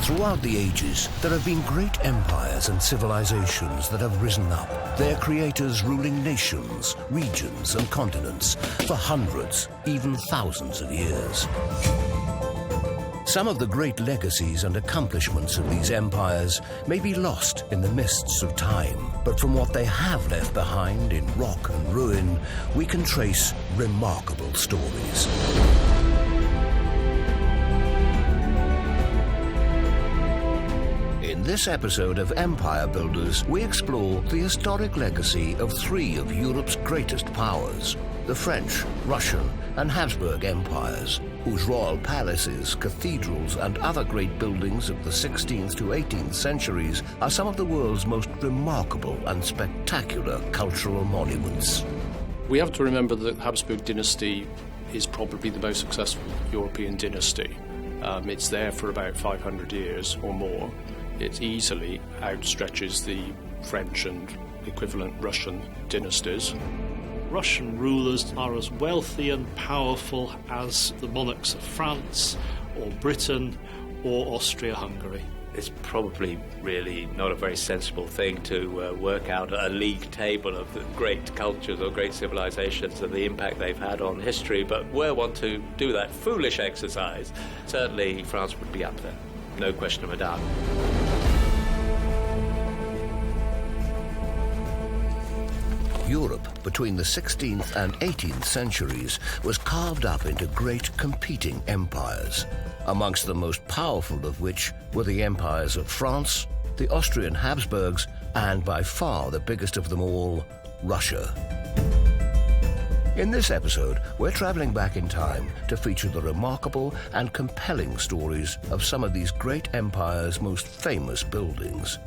Throughout the ages, there have been great empires and civilizations that have risen up, their creators ruling nations, regions and continents for hundreds, even thousands of years. Some of the great legacies and accomplishments of these empires may be lost in the mists of time, but from what they have left behind in rock and ruin, we can trace remarkable stories. In this episode of Empire Builders, we explore the historic legacy of three of Europe's greatest powers, the French, Russian, and Habsburg Empires, whose royal palaces, cathedrals, and other great buildings of the 16th to 18th centuries are some of the world's most remarkable and spectacular cultural monuments. We have to remember that the Habsburg dynasty is probably the most successful European dynasty. It's there for about 500 years or more. It easily outstretches the French and equivalent Russian dynasties. Russian rulers are as wealthy and powerful as the monarchs of France or Britain or Austria-Hungary. It's probably really not a very sensible thing to work out a league table of the great cultures or great civilizations and the impact they've had on history, but were one to do that foolish exercise, certainly France would be up there, no question of a doubt. Europe between the 16th and 18th centuries was carved up into great competing empires, amongst the most powerful of which were the empires of France, the Austrian Habsburgs, and by far the biggest of them all, Russia. In this episode, we're traveling back in time to feature the remarkable and compelling stories of some of these great empires' most famous buildings.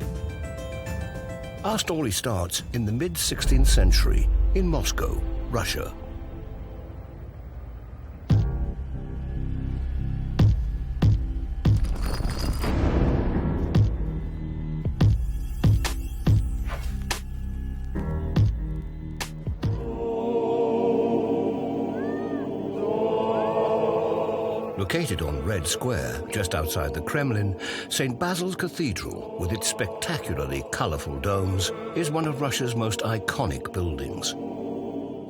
Our story starts in the mid-16th century in Moscow, Russia. Located on Red Square, just outside the Kremlin, St. Basil's Cathedral, with its spectacularly colourful domes, is one of Russia's most iconic buildings.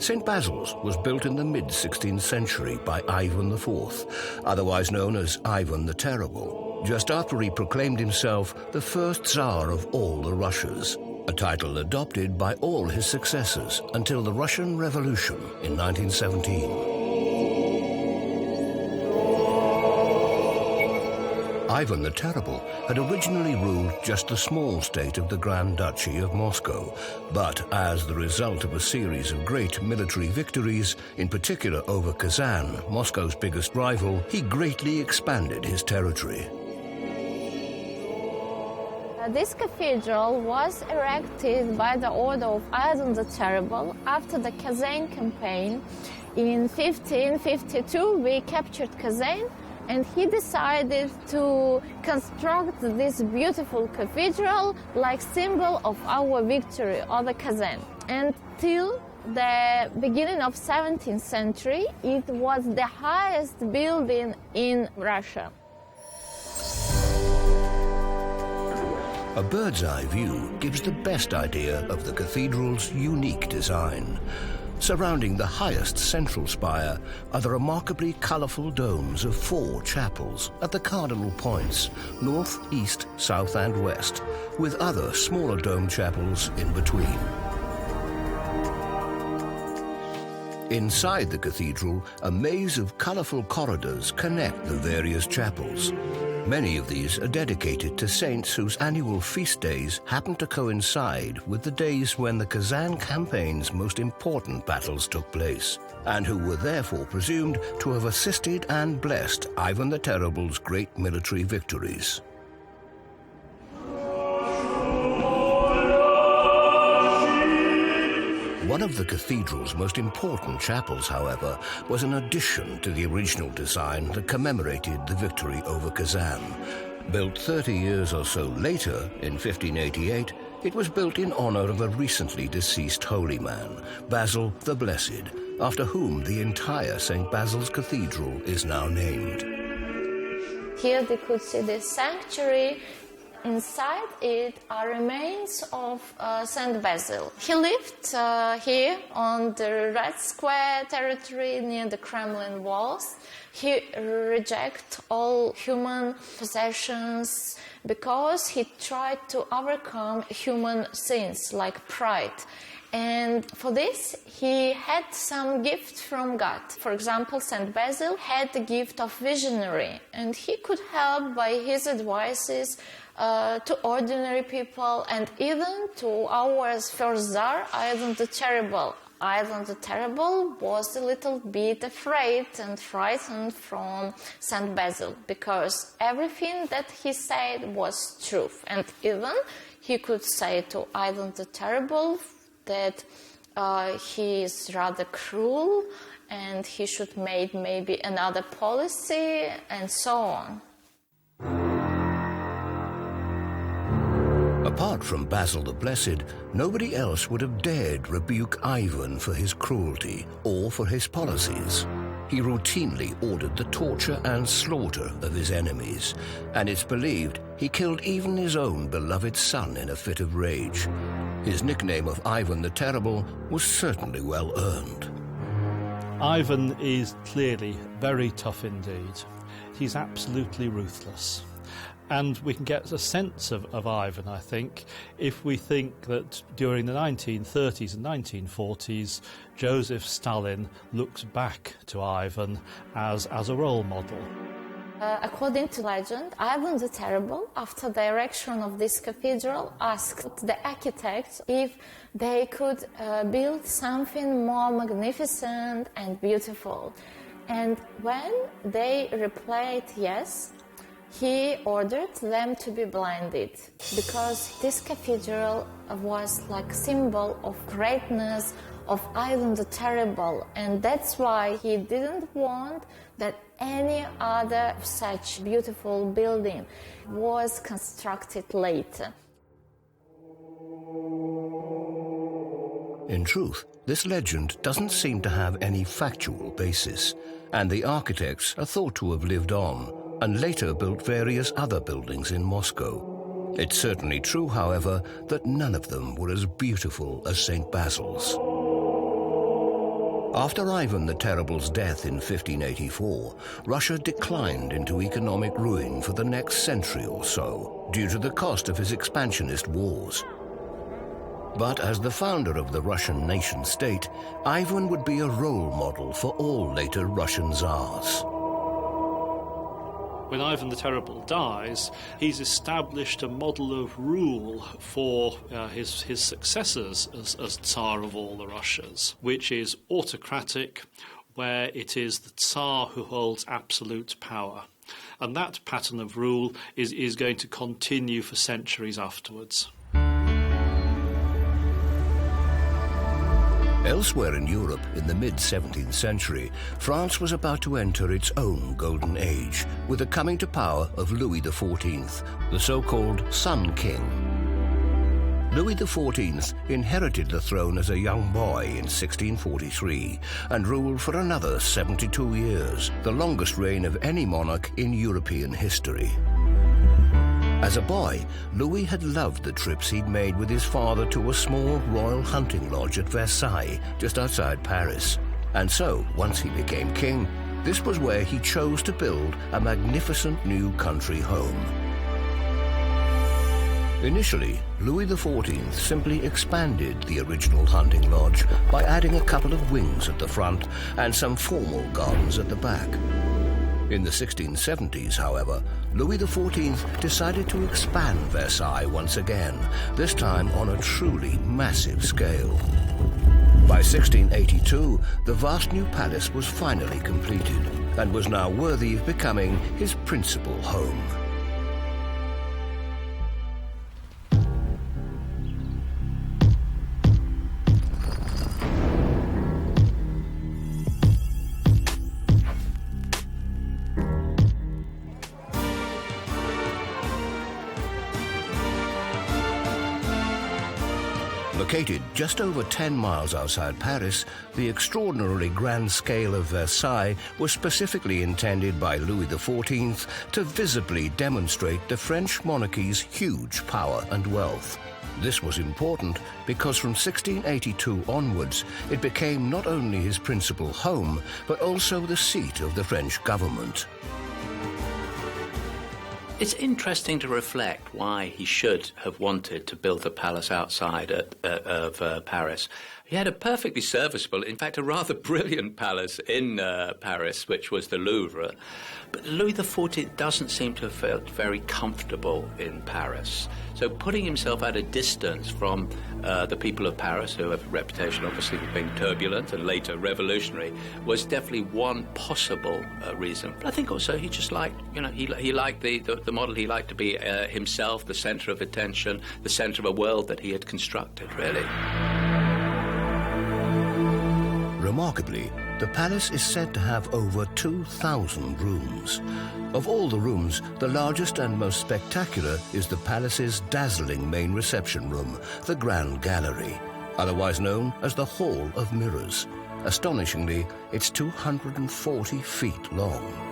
St. Basil's was built in the mid-16th century by Ivan IV, otherwise known as Ivan the Terrible, just after he proclaimed himself the first Tsar of all the Russias, a title adopted by all his successors until the Russian Revolution in 1917. Ivan the Terrible had originally ruled just the small state of the Grand Duchy of Moscow, but as the result of a series of great military victories, in particular over Kazan, Moscow's biggest rival, he greatly expanded his territory. This cathedral was erected by the order of Ivan the Terrible after the Kazan campaign. In 1552, we captured Kazan, and he decided to construct this beautiful cathedral like symbol of our victory over Kazan. Until the beginning of 17th century, it was the highest building in Russia. A bird's eye view gives the best idea of the cathedral's unique design. Surrounding the highest central spire are the remarkably colourful domes of 4 chapels at the cardinal points, north, east, south and west, with other smaller dome chapels in between. Inside the cathedral, a maze of colourful corridors connect the various chapels. Many of these are dedicated to saints whose annual feast days happen to coincide with the days when the Kazan campaign's most important battles took place, and who were therefore presumed to have assisted and blessed Ivan the Terrible's great military victories. One of the cathedral's most important chapels, however, was an addition to the original design that commemorated the victory over Kazan. Built 30 years or so later, in 1588, it was built in honor of a recently deceased holy man, Basil the Blessed, after whom the entire St. Basil's Cathedral is now named. Here they could see the sanctuary. Inside it are remains of Saint Basil. He lived here on the Red Square territory near the Kremlin walls. He rejected all human possessions because he tried to overcome human sins like pride. And for this, he had some gift from God. For example, Saint Basil had the gift of visionary, and he could help by his advices to ordinary people and even to our first Tsar Ivan the Terrible. Ivan the Terrible was a little bit afraid and frightened from Saint Basil because everything that he said was truth. And even he could say to Ivan the Terrible that he is rather cruel and he should make maybe another policy and so on. Apart from Basil the Blessed, nobody else would have dared rebuke Ivan for his cruelty or for his policies. He routinely ordered the torture and slaughter of his enemies, and it's believed he killed even his own beloved son in a fit of rage. His nickname of Ivan the Terrible was certainly well earned. Ivan is clearly very tough indeed. He's absolutely ruthless. And we can get a sense of Ivan, I think, if we think that during the 1930s and 1940s, Joseph Stalin looks back to Ivan as a role model. According to legend, Ivan the Terrible, after the erection of this cathedral, asked the architects if they could build something more magnificent and beautiful. And when they replied yes, he ordered them to be blinded, because this cathedral was like a symbol of greatness of Ivan the Terrible, and that's why he didn't want that any other such beautiful building was constructed later. In truth, this legend doesn't seem to have any factual basis, and the architects are thought to have lived on and later built various other buildings in Moscow. It's certainly true, however, that none of them were as beautiful as St. Basil's. After Ivan the Terrible's death in 1584, Russia declined into economic ruin for the next century or so, due to the cost of his expansionist wars. But as the founder of the Russian nation-state, Ivan would be a role model for all later Russian Tsars. When Ivan the Terrible dies, he's established a model of rule for his successors as Tsar of all the Russias, which is autocratic, where it is the Tsar who holds absolute power. And that pattern of rule is going to continue for centuries afterwards. Elsewhere in Europe, in the mid-17th century, France was about to enter its own golden age with the coming to power of Louis XIV, the so-called Sun King. Louis XIV inherited the throne as a young boy in 1643 and ruled for another 72 years, the longest reign of any monarch in European history. As a boy, Louis had loved the trips he'd made with his father to a small royal hunting lodge at Versailles, just outside Paris. And so, once he became king, this was where he chose to build a magnificent new country home. Initially, Louis XIV simply expanded the original hunting lodge by adding a couple of wings at the front and some formal gardens at the back. In the 1670s, however, Louis XIV decided to expand Versailles once again, this time on a truly massive scale. By 1682, the vast new palace was finally completed and was now worthy of becoming his principal home. Located just over 10 miles outside Paris, the extraordinarily grand scale of Versailles was specifically intended by Louis XIV to visibly demonstrate the French monarchy's huge power and wealth. This was important because from 1682 onwards, it became not only his principal home, but also the seat of the French government. It's interesting to reflect why he should have wanted to build a palace outside of Paris. He had a perfectly serviceable, in fact, a rather brilliant palace in Paris, which was the Louvre. But Louis XIV doesn't seem to have felt very comfortable in Paris. So putting himself at a distance from the people of Paris, who have a reputation obviously for being turbulent and later revolutionary, was definitely one possible reason. But I think also he just liked, he liked the model. He liked to be himself, the centre of attention, the centre of a world that he had constructed, really. Remarkably, the palace is said to have over 2,000 rooms. Of all the rooms, the largest and most spectacular is the palace's dazzling main reception room, the Grand Gallery, otherwise known as the Hall of Mirrors. Astonishingly, it's 240 feet long.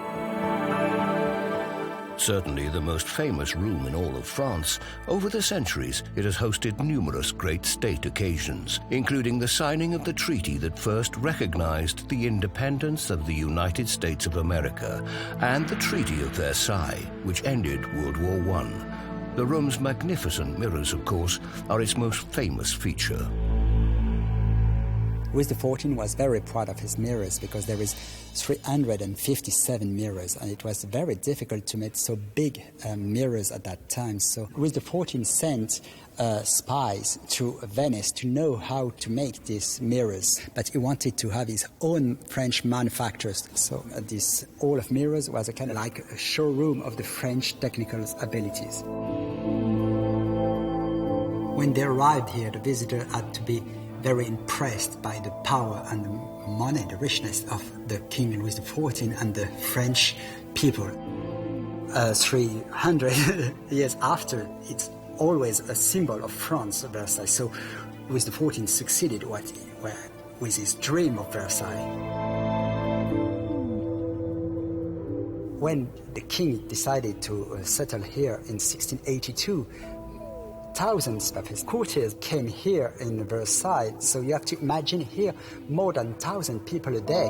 Certainly the most famous room in all of France, over the centuries it has hosted numerous great state occasions, including the signing of the treaty that first recognized the independence of the United States of America, and the Treaty of Versailles, which ended World War I. The room's magnificent mirrors, of course, are its most famous feature. Louis XIV was very proud of his mirrors because there is 357 mirrors, and it was very difficult to make so big mirrors at that time. So Louis XIV sent spies to Venice to know how to make these mirrors, but he wanted to have his own French manufacturers. So this Hall of Mirrors was a kind of like a showroom of the French technical abilities. When they arrived here, the visitor had to be very impressed by the power and the money, the richness of the King Louis XIV and the French people. 300 years after, it's always a symbol of France, Versailles. So Louis XIV succeeded with his dream of Versailles. When the king decided to settle here in 1682, thousands of his courtiers came here in Versailles, so you have to imagine here more than 1,000 people a day.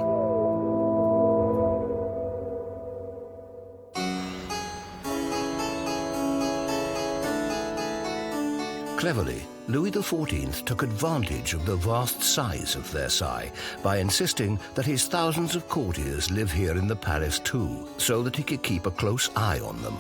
Cleverly, Louis XIV took advantage of the vast size of Versailles by insisting that his thousands of courtiers live here in the palace too, so that he could keep a close eye on them.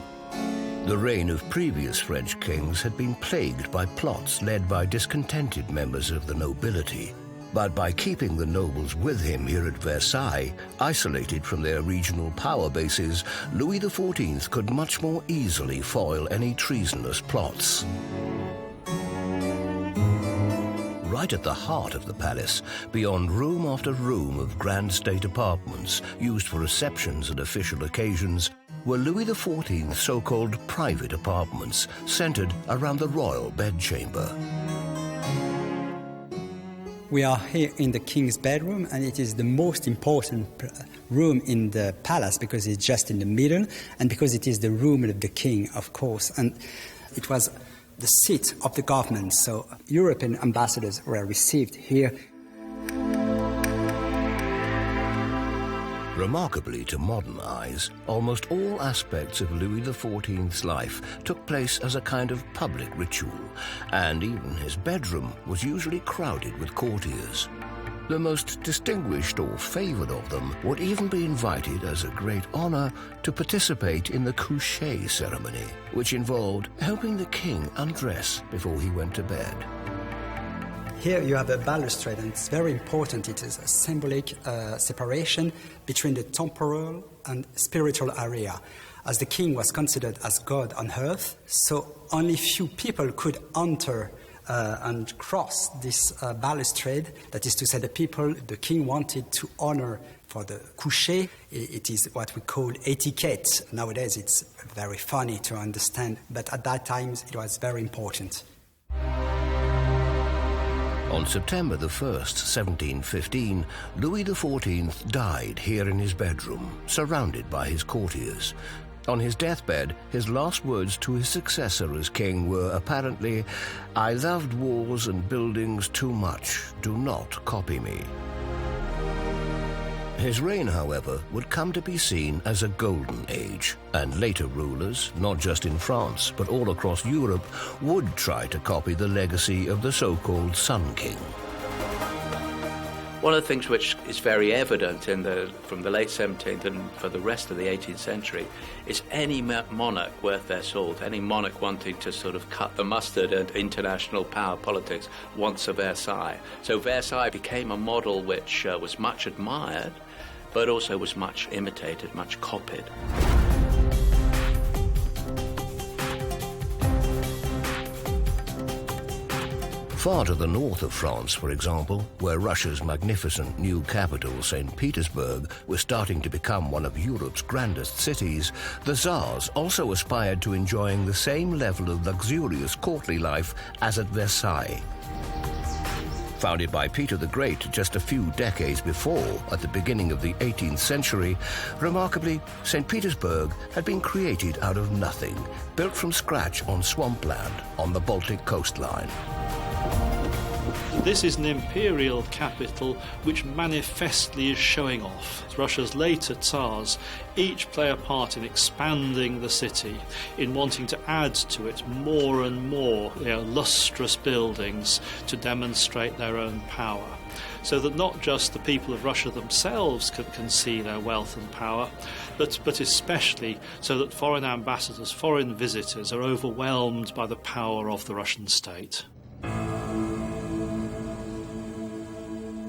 The reign of previous French kings had been plagued by plots led by discontented members of the nobility. But by keeping the nobles with him here at Versailles, isolated from their regional power bases, Louis XIV could much more easily foil any treasonous plots. Right at the heart of the palace, beyond room after room of grand state apartments used for receptions and official occasions, were Louis XIV's so-called private apartments, centered around the royal bedchamber. We are here in the king's bedroom, and it is the most important room in the palace because it's just in the middle, and because it is the room of the king, of course. And it was the seat of the government, so European ambassadors were received here. Remarkably to modern eyes, almost all aspects of Louis XIV's life took place as a kind of public ritual, and even his bedroom was usually crowded with courtiers. The most distinguished or favoured of them would even be invited as a great honour to participate in the coucher ceremony, which involved helping the king undress before he went to bed. Here you have a balustrade, and it's very important. It is a symbolic separation between the temporal and spiritual area. As the king was considered as God on earth, so only few people could enter and cross this balustrade. That is to say, the people the king wanted to honor for the coucher. It is what we call etiquette. Nowadays it's very funny to understand, but at that time it was very important. On September the 1st, 1715, Louis XIV died here in his bedroom, surrounded by his courtiers. On his deathbed, his last words to his successor as king were apparently, "I loved walls and buildings too much. Do not copy me." His reign, however, would come to be seen as a golden age, and later rulers, not just in France, but all across Europe, would try to copy the legacy of the so-called Sun King. One of the things which is very evident from the late 17th and for the rest of the 18th century is any monarch worth their salt, any monarch wanting to sort of cut the mustard at international power politics wants a Versailles. So Versailles became a model which was much admired, but also was much imitated, much copied. Far to the north of France, for example, where Russia's magnificent new capital, St. Petersburg, was starting to become one of Europe's grandest cities, the Tsars also aspired to enjoying the same level of luxurious courtly life as at Versailles. Founded by Peter the Great just a few decades before, at the beginning of the 18th century, remarkably, St. Petersburg had been created out of nothing, built from scratch on swampland on the Baltic coastline. This is an imperial capital which manifestly is showing off. Russia's later Tsars each play a part in expanding the city, in wanting to add to it more and more lustrous buildings to demonstrate their own power. So that not just the people of Russia themselves can see their wealth and power, but especially so that foreign ambassadors, foreign visitors are overwhelmed by the power of the Russian state.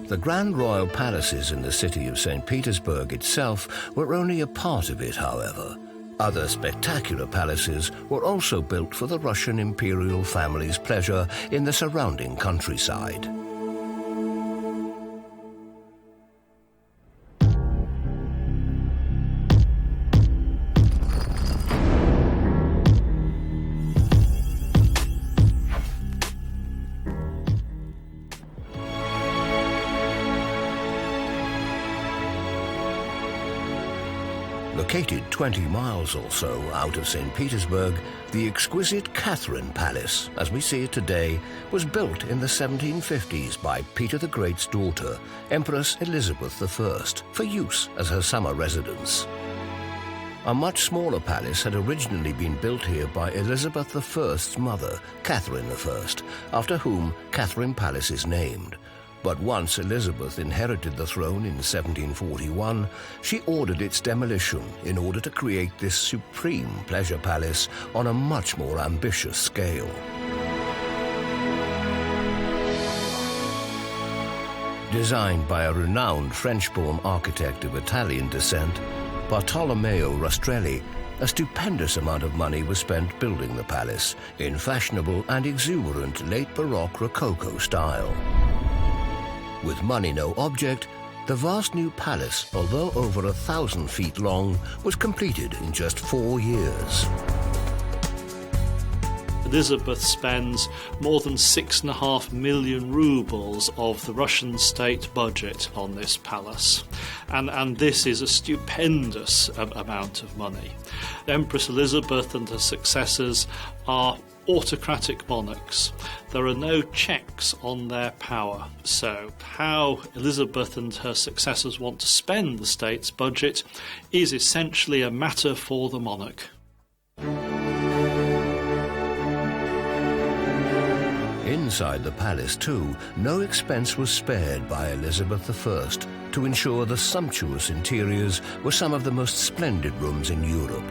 The grand royal palaces in the city of St. Petersburg itself were only a part of it, however. Other spectacular palaces were also built for the Russian imperial family's pleasure in the surrounding countryside. Located 20 miles or so out of St. Petersburg, the exquisite Catherine Palace, as we see it today, was built in the 1750s by Peter the Great's daughter, Empress Elizabeth I, for use as her summer residence. A much smaller palace had originally been built here by Elizabeth I's mother, Catherine I, after whom Catherine Palace is named. But once Elizabeth inherited the throne in 1741, she ordered its demolition in order to create this supreme pleasure palace on a much more ambitious scale. Designed by a renowned French-born architect of Italian descent, Bartolomeo Rastrelli, a stupendous amount of money was spent building the palace in fashionable and exuberant late Baroque Rococo style. With money no object, the vast new palace, although over 1,000 feet long, was completed in just 4 years. Elizabeth spends more than 6.5 million rubles of the Russian state budget on this palace. And this is a stupendous amount of money. Empress Elizabeth and her successors are autocratic monarchs. There are no checks on their power. So how Elizabeth and her successors want to spend the state's budget is essentially a matter for the monarch. Inside the palace, too, no expense was spared by Elizabeth I to ensure the sumptuous interiors were some of the most splendid rooms in Europe.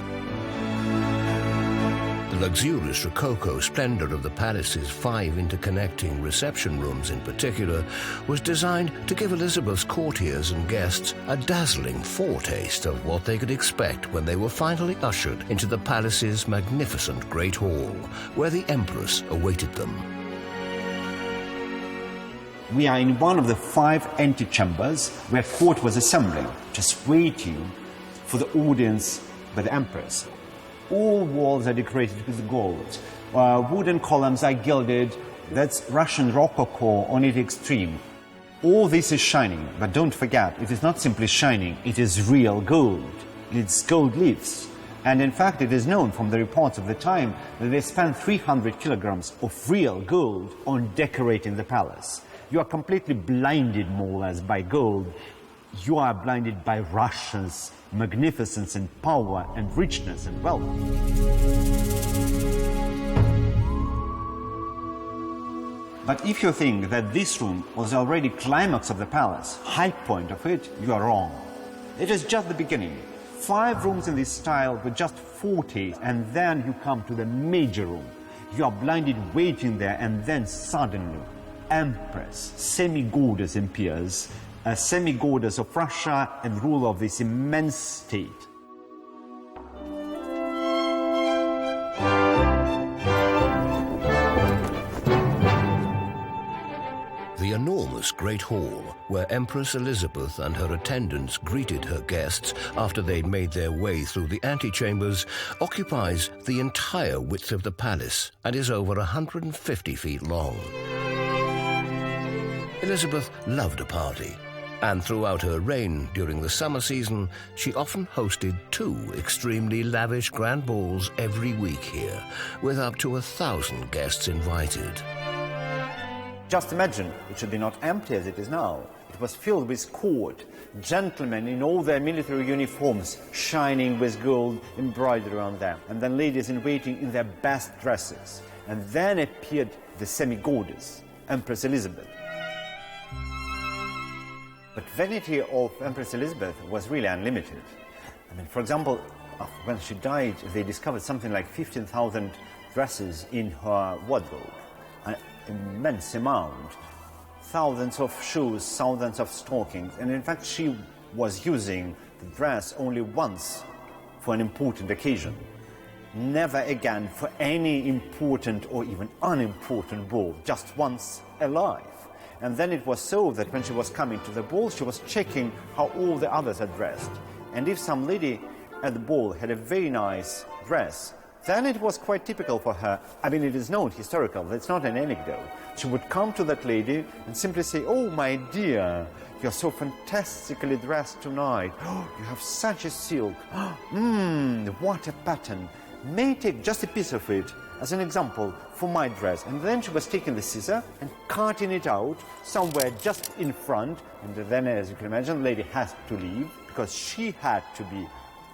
The luxurious Rococo splendor of the palace's 5 interconnecting reception rooms in particular was designed to give Elizabeth's courtiers and guests a dazzling foretaste of what they could expect when they were finally ushered into the palace's magnificent Great Hall, where the Empress awaited them. We are in one of the 5 antechambers where court was assembling, just waiting for the audience by the Empress. All walls are decorated with gold. Wooden columns are gilded. That's Russian Rococo on its extreme. All this is shining, but don't forget, it is not simply shining, it is real gold. It's gold leaves. And in fact, it is known from the reports of the time that they spent 300 kilograms of real gold on decorating the palace. You are completely blinded, more or less, by gold. You are blinded by Russia's magnificence and power and richness and wealth. But if you think that this room was already climax of the palace, high point of it, you are wrong. It is just the beginning. 5 rooms in this style with just 40, and then you come to the major room. You are blinded waiting there, and then suddenly, Empress, semi-goddess appears, a semi-goddess of Russia and ruler of this immense state. The enormous Great Hall, where Empress Elizabeth and her attendants greeted her guests after they'd made their way through the antechambers, occupies the entire width of the palace and is over 150 feet long. Elizabeth loved a party, and throughout her reign during the summer season, she often hosted 2 extremely lavish grand balls every week here, with up to 1,000 guests invited. Just imagine, it should be not empty as it is now. It was filled with court, gentlemen in all their military uniforms, shining with gold embroidered around them, and then ladies in waiting in their best dresses. And then appeared the semi-goddess, Empress Elizabeth. But vanity of Empress Elizabeth was really unlimited. I mean, for example, when she died, they discovered something like 15,000 dresses in her wardrobe. An immense amount. Thousands of shoes, thousands of stockings. And in fact, she was using the dress only once for an important occasion. Never again for any important or even unimportant ball, just once alive. And then it was so that when she was coming to the ball, she was checking how all the others are dressed. And if some lady at the ball had a very nice dress, then it was quite typical for her. I mean, it is known, historical, it's not an anecdote. She would come to that lady and simply say, "Oh, my dear, you're so fantastically dressed tonight. Oh, you have such a silk. What a pattern. May I take just a piece of it as an example for my dress?" And then she was taking the scissor and cutting it out somewhere just in front. And then, as you can imagine, the lady has to leave because she had to be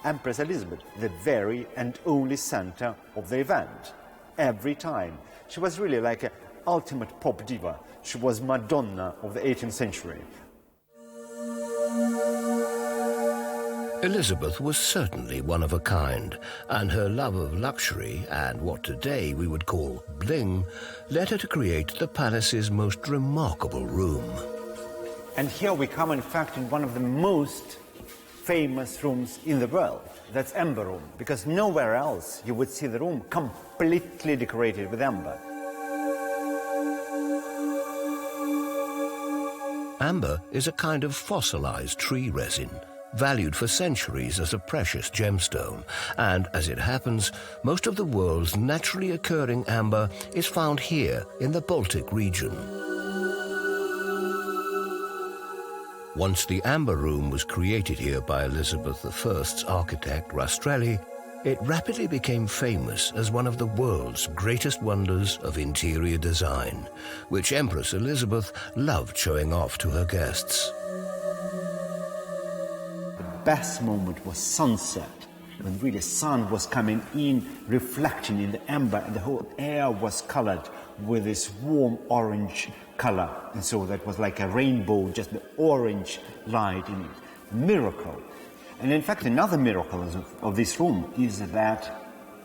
Empress Elizabeth, the very and only center of the event. Every time. She was really like an ultimate pop diva. She was Madonna of the 18th century. Elizabeth was certainly one of a kind, and her love of luxury and what today we would call bling led her to create the palace's most remarkable room. And here we come, in fact, in one of the most famous rooms in the world. That's Amber Room, because nowhere else you would see the room completely decorated with amber. Amber is a kind of fossilized tree resin, valued for centuries as a precious gemstone, and as it happens, most of the world's naturally occurring amber is found here in the Baltic region. Once the Amber Room was created here by Elizabeth I's architect Rastrelli, it rapidly became famous as one of the world's greatest wonders of interior design, which Empress Elizabeth loved showing off to her guests. The best moment was sunset, when really the sun was coming in, reflecting in the amber, and the whole air was colored with this warm orange color. And so that was like a rainbow, just the orange light in it. Miracle. And in fact, another miracle of this room is that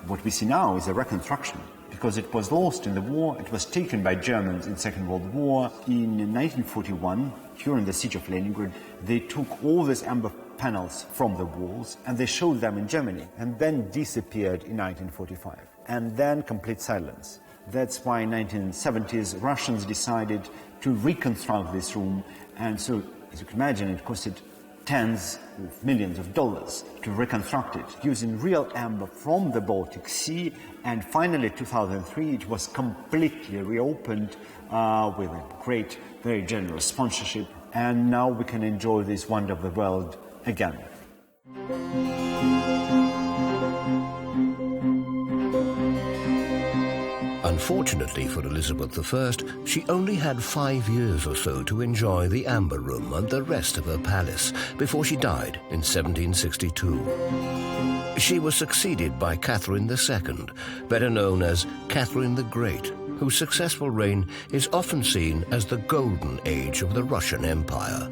what we see now is a reconstruction, because it was lost in the war. It was taken by Germans in the Second World War. In 1941, here in the siege of Leningrad, they took all these amber panels from the walls and they showed them in Germany, and then disappeared in 1945. And then complete silence. That's why in 1970s Russians decided to reconstruct this room, and so, as you can imagine, it costed tens of millions of dollars to reconstruct it using real amber from the Baltic Sea. And finally, 2003, it was completely reopened with a great, very generous sponsorship. And now we can enjoy this wonder of the world again. Unfortunately for Elizabeth I, she only had 5 years or so to enjoy the Amber Room and the rest of her palace before she died in 1762. She was succeeded by Catherine II, better known as Catherine the Great, whose successful reign is often seen as the golden age of the Russian Empire.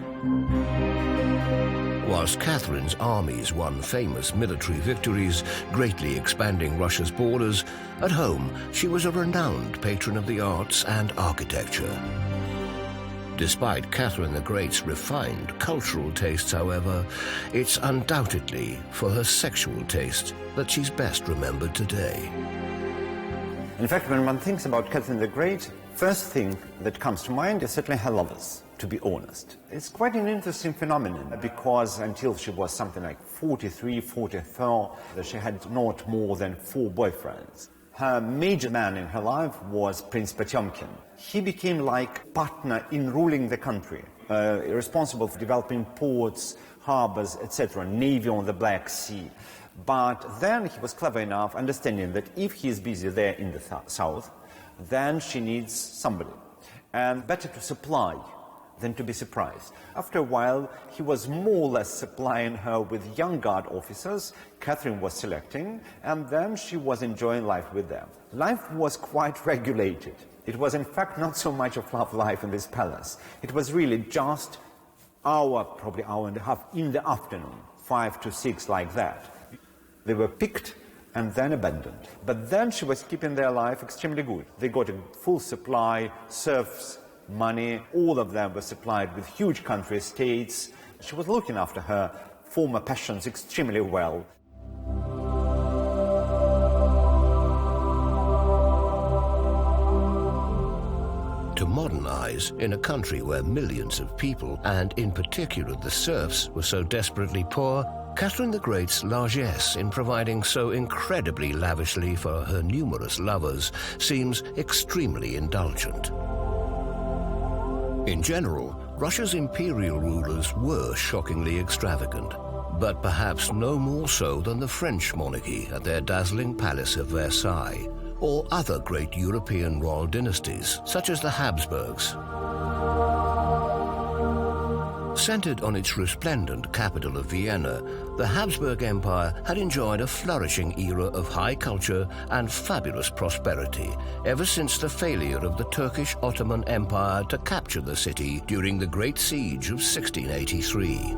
Whilst Catherine's armies won famous military victories, greatly expanding Russia's borders, at home she was a renowned patron of the arts and architecture. Despite Catherine the Great's refined cultural tastes, however, it's undoubtedly for her sexual taste that she's best remembered today. In fact, when one thinks about Catherine the Great, first thing that comes to mind is certainly her lovers, to be honest. It's quite an interesting phenomenon because until she was something like 43, 44, she had not more than 4 boyfriends. Her major man in her life was Prince Potemkin. He became like partner in ruling the country, responsible for developing ports, harbors, etc., navy on the Black Sea. But then he was clever enough, understanding that if he is busy there in the south, then she needs somebody. And better to supply than to be surprised. After a while, he was more or less supplying her with young guard officers Catherine was selecting, and then she was enjoying life with them. Life was quite regulated. It was in fact not so much of love life in this palace. It was really just probably hour and a half in the afternoon, 5 to 6 like that. They were picked and then abandoned. But then she was keeping their life extremely good. They got a full supply, serfs, money, all of them were supplied with huge country estates. She was looking after her former passions extremely well. To modern eyes, in a country where millions of people, and in particular the serfs, were so desperately poor, Catherine the Great's largesse in providing so incredibly lavishly for her numerous lovers seems extremely indulgent. In general, Russia's imperial rulers were shockingly extravagant, but perhaps no more so than the French monarchy at their dazzling Palace of Versailles, or other great European royal dynasties, such as the Habsburgs. Centered on its resplendent capital of Vienna, the Habsburg Empire had enjoyed a flourishing era of high culture and fabulous prosperity ever since the failure of the Turkish Ottoman Empire to capture the city during the Great Siege of 1683.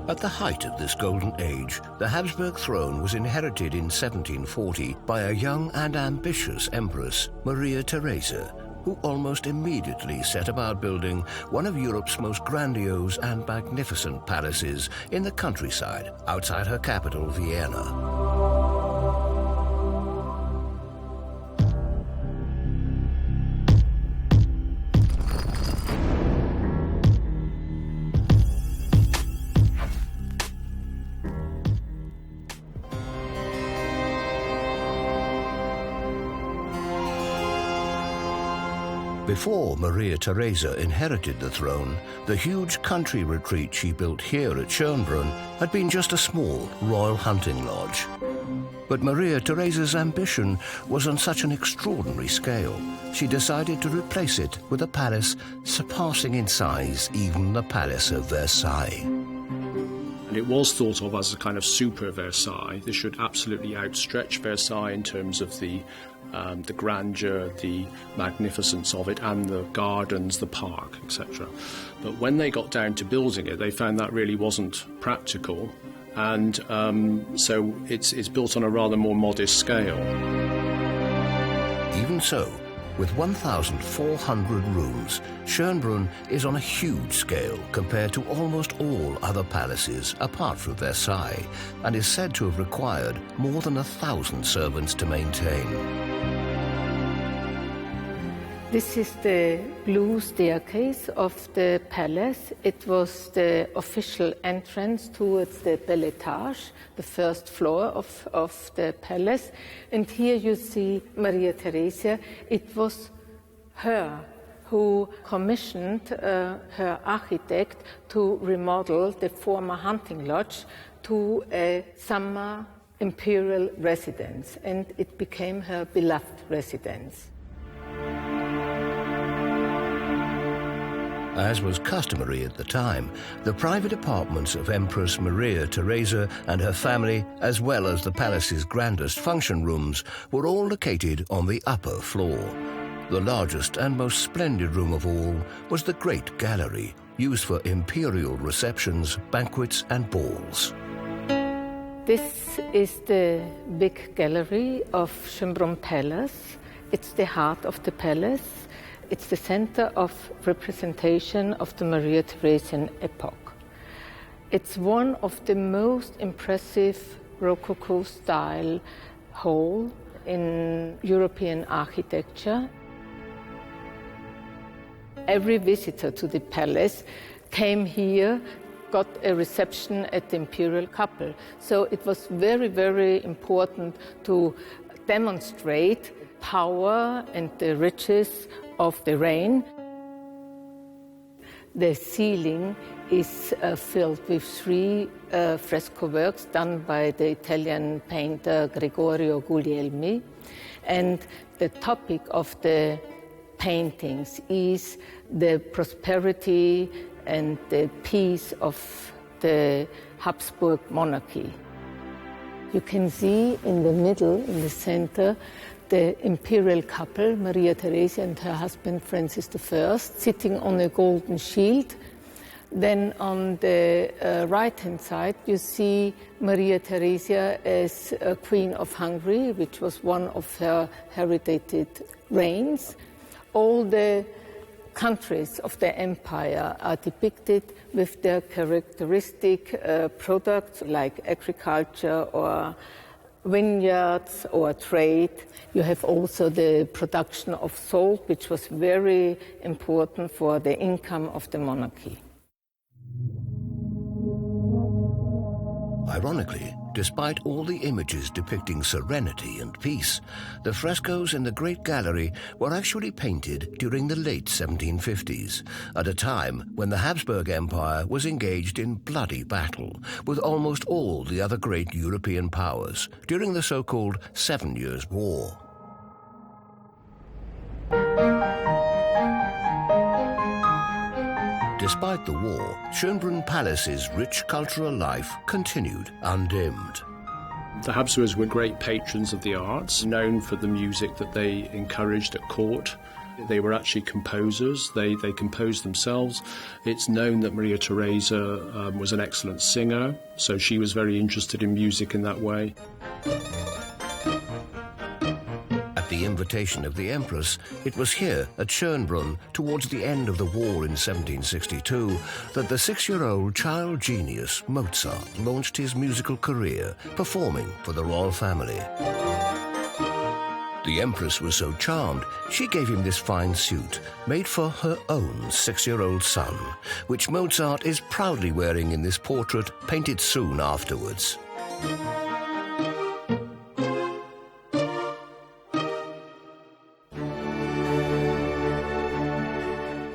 At the height of this golden age, the Habsburg throne was inherited in 1740 by a young and ambitious empress, Maria Theresa, who almost immediately set about building one of Europe's most grandiose and magnificent palaces in the countryside outside her capital, Vienna. Before Maria Theresa inherited the throne, the huge country retreat she built here at Schönbrunn had been just a small royal hunting lodge. But Maria Theresa's ambition was on such an extraordinary scale, she decided to replace it with a palace surpassing in size even the Palace of Versailles. And it was thought of as a kind of super Versailles. This should absolutely outstretch Versailles in terms of the grandeur, the magnificence of it, and the gardens, the park, etc. But when they got down to building it, they found that really wasn't practical, and so it's built on a rather more modest scale. Even so, with 1,400 rooms, Schönbrunn is on a huge scale compared to almost all other palaces apart from Versailles, and is said to have required more than 1,000 servants to maintain. This is the blue staircase of the palace. It was the official entrance towards the bel étage, the first floor of the palace. And here you see Maria Theresia. It was her who commissioned her architect to remodel the former hunting lodge to a summer imperial residence, and it became her beloved residence. As was customary at the time, the private apartments of Empress Maria Theresa and her family, as well as the palace's grandest function rooms, were all located on the upper floor. The largest and most splendid room of all was the Great Gallery, used for imperial receptions, banquets and balls. This is the big gallery of Schönbrunn Palace. It's the heart of the palace. It's the center of representation of the Maria Theresian epoch. It's one of the most impressive Rococo style hall in European architecture. Every visitor to the palace came here, got a reception at the imperial couple. So it was very, very important to demonstrate power and the riches of the reign. The ceiling is filled with 3 fresco works done by the Italian painter Gregorio Guglielmi. And the topic of the paintings is the prosperity and the peace of the Habsburg monarchy. You can see in the middle, in the center, the imperial couple, Maria Theresia and her husband Francis I, sitting on a golden shield. Then on the right-hand side, you see Maria Theresia as Queen of Hungary, which was one of her hereditary reigns. All the countries of the empire are depicted with their characteristic products like agriculture or vineyards or trade. You have also the production of salt, which was very important for the income of the monarchy. Ironically, despite all the images depicting serenity and peace, the frescoes in the Great Gallery were actually painted during the late 1750s, at a time when the Habsburg Empire was engaged in bloody battle with almost all the other great European powers during the so-called 7 Years' War. Despite the war, Schönbrunn Palace's rich cultural life continued undimmed. The Habsburgs were great patrons of the arts, known for the music that they encouraged at court. They were actually composers. They composed themselves. It's known that Maria Theresa was an excellent singer, so she was very interested in music in that way. At the invitation of the Empress, it was here at Schönbrunn, towards the end of the war in 1762, that the 6-year-old child genius Mozart launched his musical career, performing for the royal family. The Empress was so charmed, she gave him this fine suit, made for her own 6-year-old son, which Mozart is proudly wearing in this portrait, painted soon afterwards.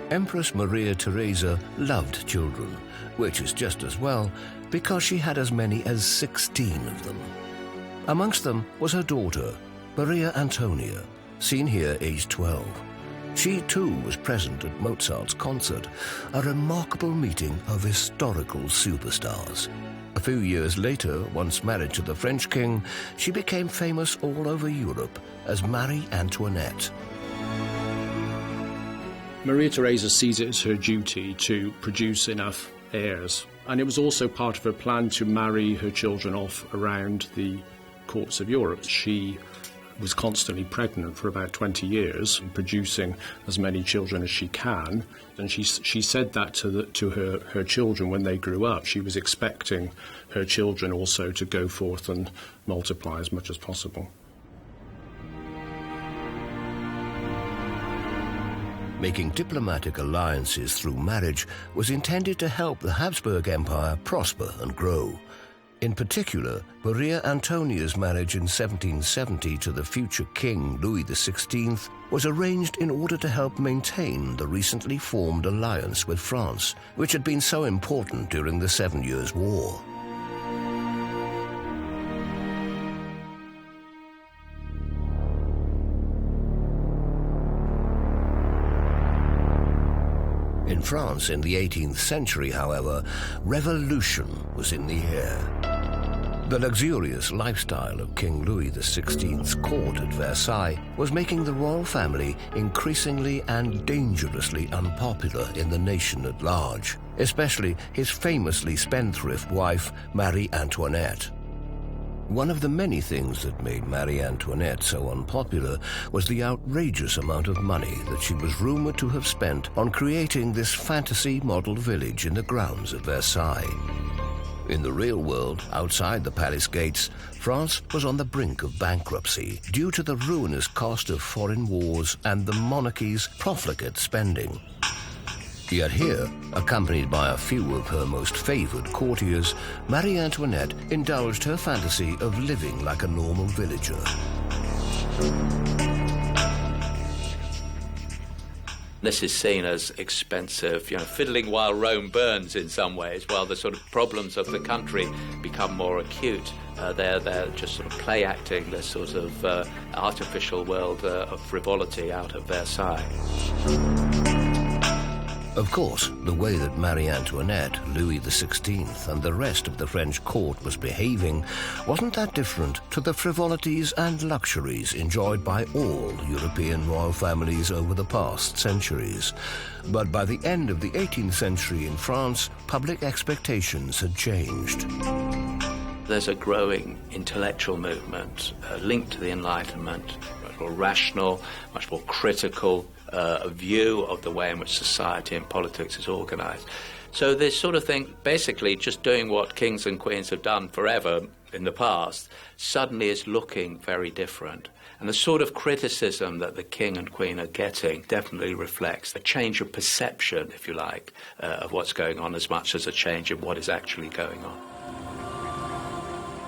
Empress Maria Theresa loved children, which is just as well, because she had as many as 16 of them. Amongst them was her daughter, Maria Antonia, seen here aged 12. She too was present at Mozart's concert, a remarkable meeting of historical superstars. A few years later, once married to the French king, she became famous all over Europe as Marie Antoinette. Maria Theresa sees it as her duty to produce enough heirs, and it was also part of her plan to marry her children off around the courts of Europe. She was constantly pregnant for about 20 years, producing as many children as she can, and she said that to her children when they grew up. She was expecting her children also to go forth and multiply as much as possible. Making diplomatic alliances through marriage was intended to help the Habsburg Empire prosper and grow. In particular, Maria Antonia's marriage in 1770 to the future king Louis XVI was arranged in order to help maintain the recently formed alliance with France, which had been so important during the 7 Years' War. In France in the 18th century, however, revolution was in the air. The luxurious lifestyle of King Louis XVI's court at Versailles was making the royal family increasingly and dangerously unpopular in the nation at large, especially his famously spendthrift wife, Marie Antoinette. One of the many things that made Marie Antoinette so unpopular was the outrageous amount of money that she was rumored to have spent on creating this fantasy model village in the grounds of Versailles. In the real world, outside the palace gates, France was on the brink of bankruptcy due to the ruinous cost of foreign wars and the monarchy's profligate spending. Yet here, accompanied by a few of her most favored courtiers, Marie Antoinette indulged her fantasy of living like a normal villager. This is seen as expensive, fiddling while Rome burns in some ways, while the sort of problems of the country become more acute. They're just sort of play acting this sort of artificial world of frivolity out of Versailles. Of course, the way that Marie Antoinette, Louis XVI, and the rest of the French court was behaving wasn't that different to the frivolities and luxuries enjoyed by all European royal families over the past centuries. But by the end of the 18th century in France, public expectations had changed. There's a growing intellectual movement linked to the Enlightenment, much more rational, much more critical, a view of the way in which society and politics is organized. So this sort of thing, basically just doing what kings and queens have done forever in the past, suddenly is looking very different. And the sort of criticism that the king and queen are getting definitely reflects a change of perception, if you like, of what's going on as much as a change in what is actually going on.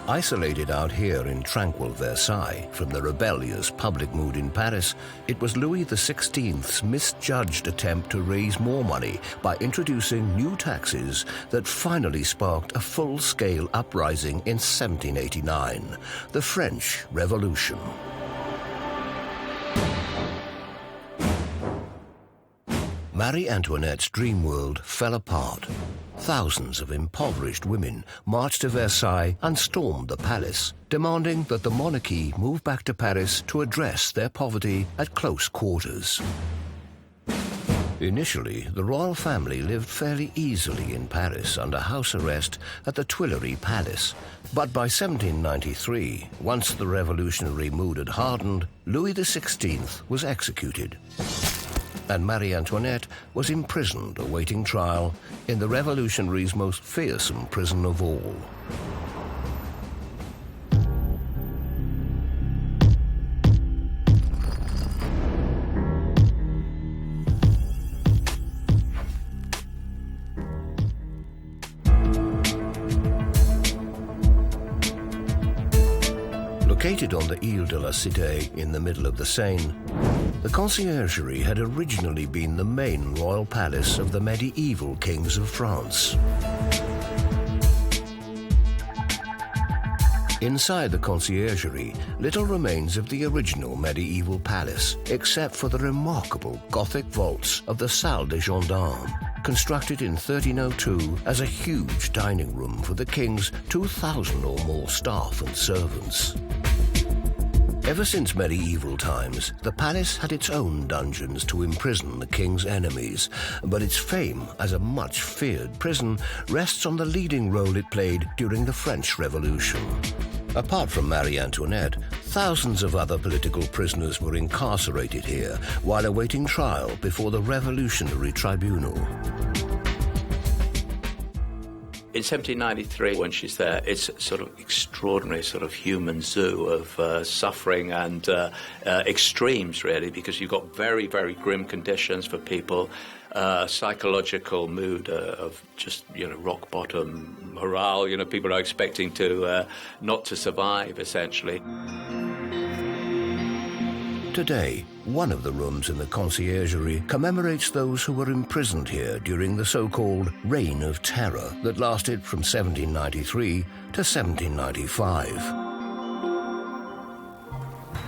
Isolated out here in tranquil Versailles from the rebellious public mood in Paris, it was Louis XVI's misjudged attempt to raise more money by introducing new taxes that finally sparked a full-scale uprising in 1789, the French Revolution. Marie Antoinette's dream world fell apart. Thousands of impoverished women marched to Versailles and stormed the palace, demanding that the monarchy move back to Paris to address their poverty at close quarters. Initially, the royal family lived fairly easily in Paris under house arrest at the Tuileries Palace. But by 1793, once the revolutionary mood had hardened, Louis XVI was executed. And Marie Antoinette was imprisoned awaiting trial in the revolutionaries' most fearsome prison of all. Located on the Ile de la Cité in the middle of the Seine, the Conciergerie had originally been the main royal palace of the medieval kings of France. Inside the Conciergerie, little remains of the original medieval palace, except for the remarkable Gothic vaults of the Salle des Gendarmes, constructed in 1302 as a huge dining room for the king's 2,000 or more staff and servants. Ever since medieval times, the palace had its own dungeons to imprison the king's enemies, but its fame as a much-feared prison rests on the leading role it played during the French Revolution. Apart from Marie Antoinette, thousands of other political prisoners were incarcerated here while awaiting trial before the Revolutionary Tribunal. In 1793, when she's there, it's a sort of extraordinary sort of human zoo of suffering and extremes, really, because you've got very, very grim conditions for people, psychological mood of just, rock bottom morale. People are expecting to not to survive, essentially. Today, one of the rooms in the Conciergerie commemorates those who were imprisoned here during the so-called Reign of Terror that lasted from 1793 to 1795.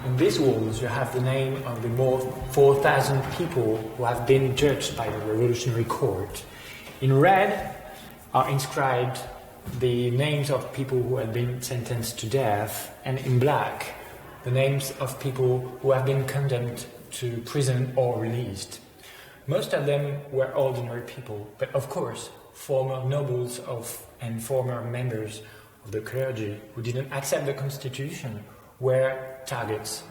In these walls you have the name of the more 4,000 people who have been judged by the Revolutionary Court. In red are inscribed the names of people who had been sentenced to death, and in black the names of people who have been condemned to prison or released. Most of them were ordinary people, but of course former nobles and former members of the clergy who didn't accept the constitution were targets.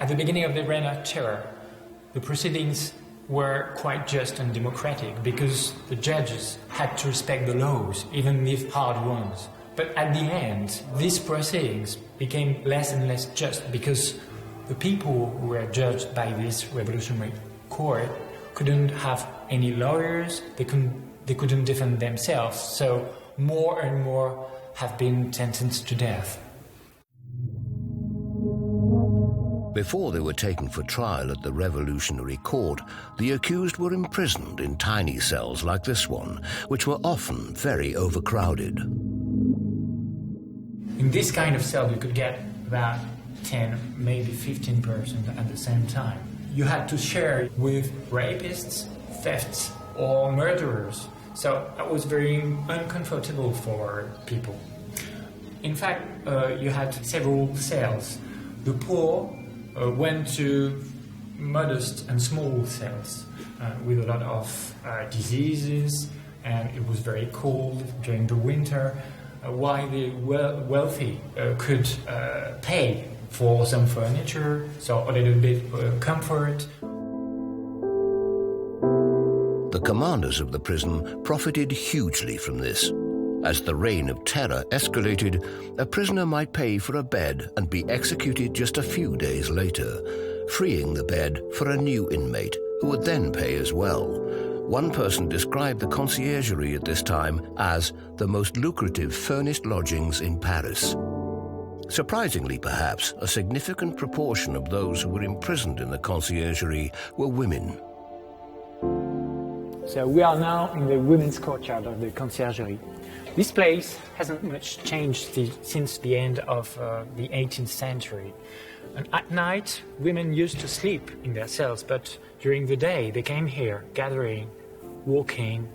At the beginning of the Reign of Terror, the proceedings were quite just and democratic because the judges had to respect the laws, even if hard ones. But at the end, these proceedings became less and less just because the people who were judged by this revolutionary court couldn't have any lawyers, they couldn't defend themselves, so more and more have been sentenced to death. Before they were taken for trial at the Revolutionary Court, the accused were imprisoned in tiny cells like this one, which were often very overcrowded. In this kind of cell, you could get about 10, maybe 15 persons at the same time. You had to share with rapists, thefts, or murderers, so that was very uncomfortable for people. In fact, you had several cells. The poor went to modest and small cells with a lot of diseases, and it was very cold during the winter, while the wealthy could pay for some furniture, so a little bit comfort. The commanders of the prison profited hugely from this. As the Reign of Terror escalated, a prisoner might pay for a bed and be executed just a few days later, freeing the bed for a new inmate who would then pay as well. One person described the Conciergerie at this time as the most lucrative furnished lodgings in Paris. Surprisingly, perhaps, a significant proportion of those who were imprisoned in the Conciergerie were women. So we are now in the women's courtyard of the Conciergerie. This place hasn't much changed since the end of the 18th century. And at night, women used to sleep in their cells, but during the day they came here, gathering, walking,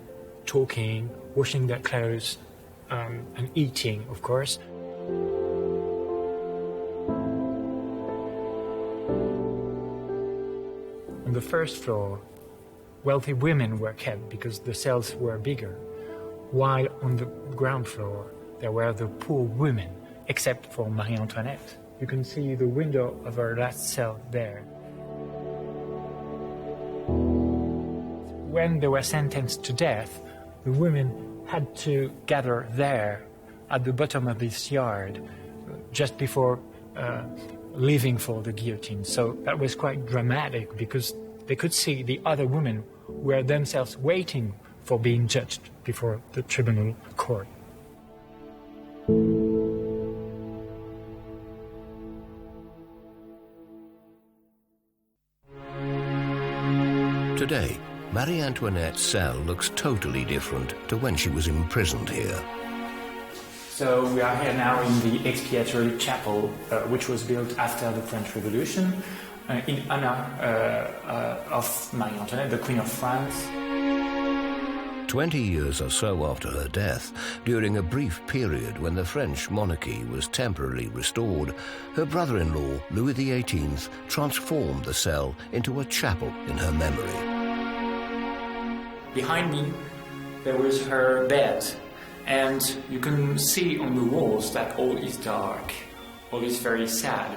talking, washing their clothes, and eating, of course. On the first floor, wealthy women were kept because the cells were bigger, while on the ground floor there were the poor women, except for Marie Antoinette. You can see the window of her last cell there. When they were sentenced to death, the women had to gather there at the bottom of this yard just before leaving for the guillotine. So that was quite dramatic because they could see the other women were themselves waiting for being judged before the tribunal court. Today, Marie Antoinette's cell looks totally different to when she was imprisoned here. So we are here now in the expiatory chapel, which was built after the French Revolution, in honor of Marie Antoinette, the Queen of France. 20 years or so after her death, during a brief period when the French monarchy was temporarily restored, her brother-in-law, Louis XVIII, transformed the cell into a chapel in her memory. Behind me, there was her bed, and you can see on the walls that all is dark, all is very sad.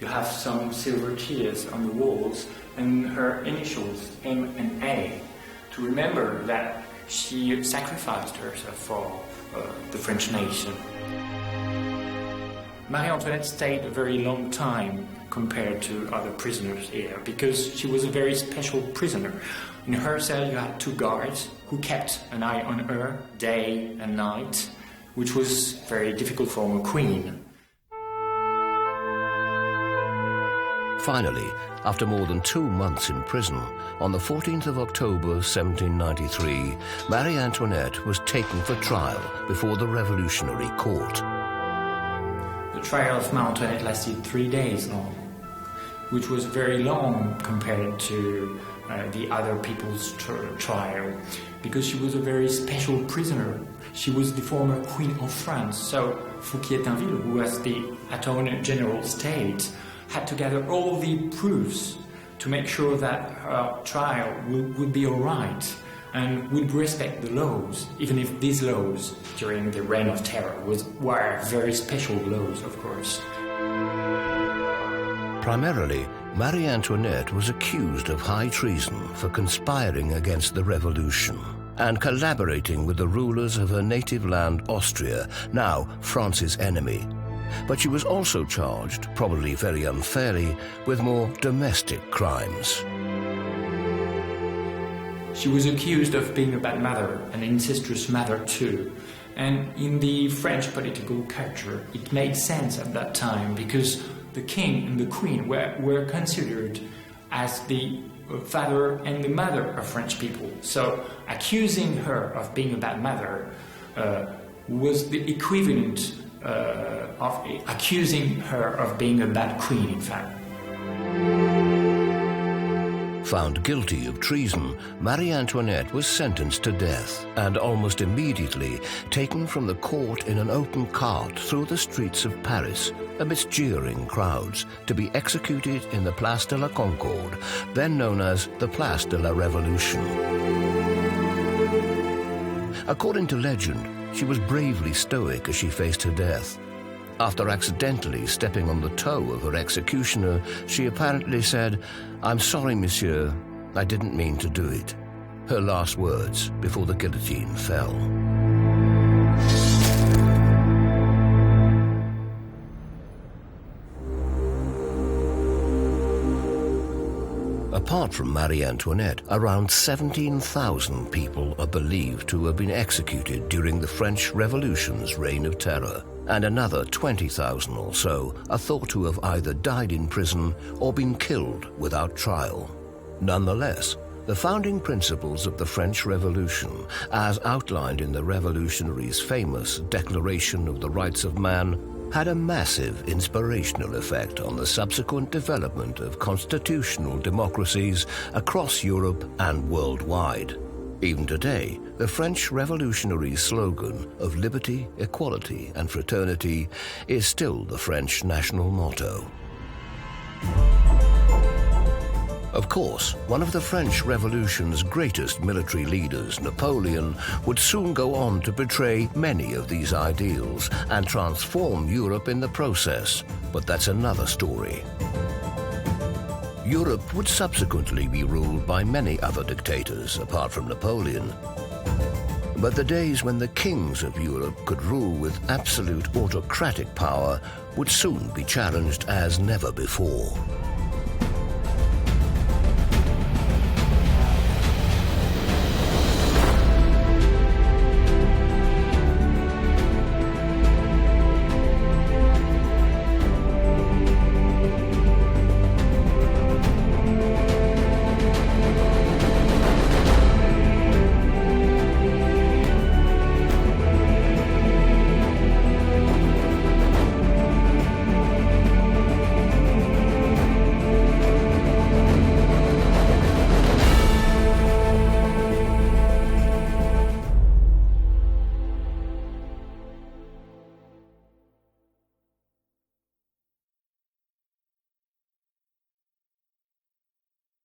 You have some silver tears on the walls, and her initials M and A to remember that she sacrificed herself for the French nation. Marie Antoinette stayed a very long time compared to other prisoners here because she was a very special prisoner. In her cell you had 2 guards who kept an eye on her day and night, which was very difficult for a queen. Finally, after more than 2 months in prison, on the 14th of October 1793, Marie Antoinette was taken for trial before the Revolutionary Court. The trial of Marie Antoinette lasted 3 days long, which was very long compared to the other people's trial, because she was a very special prisoner. She was the former Queen of France, so Fouquier-Tinville, who was the Attorney General of State, had to gather all the proofs to make sure that her trial would be all right and would respect the laws, even if these laws during the Reign of Terror were very special laws, of course. Primarily, Marie Antoinette was accused of high treason for conspiring against the revolution and collaborating with the rulers of her native land, Austria, now France's enemy. But she was also charged, probably very unfairly, with more domestic crimes. She was accused of being a bad mother, an incestuous mother too. And in the French political culture, it made sense at that time because the king and the queen were considered as the father and the mother of French people. So accusing her of being a bad mother was the equivalent of accusing her of being a bad queen, in fact. Found guilty of treason, Marie Antoinette was sentenced to death and almost immediately taken from the court in an open cart through the streets of Paris amidst jeering crowds to be executed in the Place de la Concorde, then known as the Place de la Révolution. According to legend, she was bravely stoic as she faced her death. After accidentally stepping on the toe of her executioner, she apparently said, "I'm sorry, monsieur, I didn't mean to do it." Her last words before the guillotine fell. Apart from Marie Antoinette, around 17,000 people are believed to have been executed during the French Revolution's reign of terror, and another 20,000 or so are thought to have either died in prison or been killed without trial. Nonetheless, the founding principles of the French Revolution, as outlined in the revolutionaries' famous Declaration of the Rights of Man, had a massive inspirational effect on the subsequent development of constitutional democracies across Europe and worldwide. Even today, the French revolutionary slogan of liberty, equality, and fraternity is still the French national motto. Of course, one of the French Revolution's greatest military leaders, Napoleon, would soon go on to betray many of these ideals and transform Europe in the process, but that's another story. Europe would subsequently be ruled by many other dictators apart from Napoleon. But the days when the kings of Europe could rule with absolute autocratic power would soon be challenged as never before.